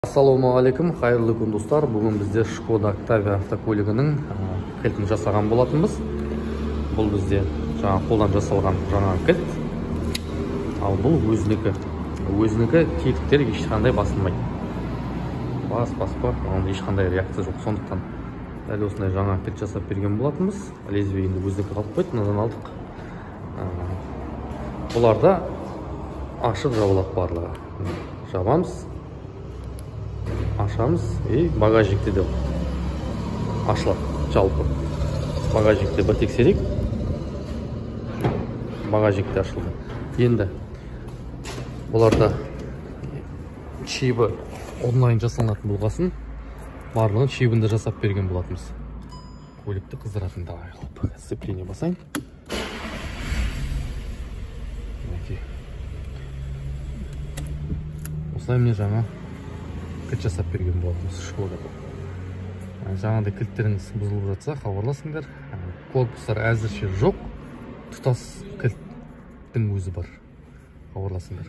Ассалаумағалейкум, қайырлы күн достар. Бүгін бізде Шкода Октавия автокөлігінің кілтін жасаған болатынбыз. Бұл бізде жаңа қолдан жасалған жаңа кілт. Ал бұл өзінікі. Өзінікі тетіктер ешқандай басылмайды. Баспа, онда ешқандай реакция жоқ. Сондықтан дәл осындай жаңа кілт жасап берген болатынбыз. Лезвие енді өзінікі қалып қойды, мынадан алдық. Бұларда ашып жабылады барлығы. Жабамыз. Ашамыз и багажникте де ашылады жалпы. Багажникте бір тексерейік. Багажникте ашылды. Енді бұларда чебі онлайн жасалынатын болғасын, барлығын чебінде жасап берген болатынбыз. Көлікті қыздыратын да қылып сцепление басайын. Осылай мне жаңа кілт жасап берген болатынбыз Шкодада. Жаңағыдай кілттеріңіз бұзылып жатса, хабарласыңдар. Корпустар әзірше жоқ, тұтас кілттің өзі бар. Хабарласыңдар.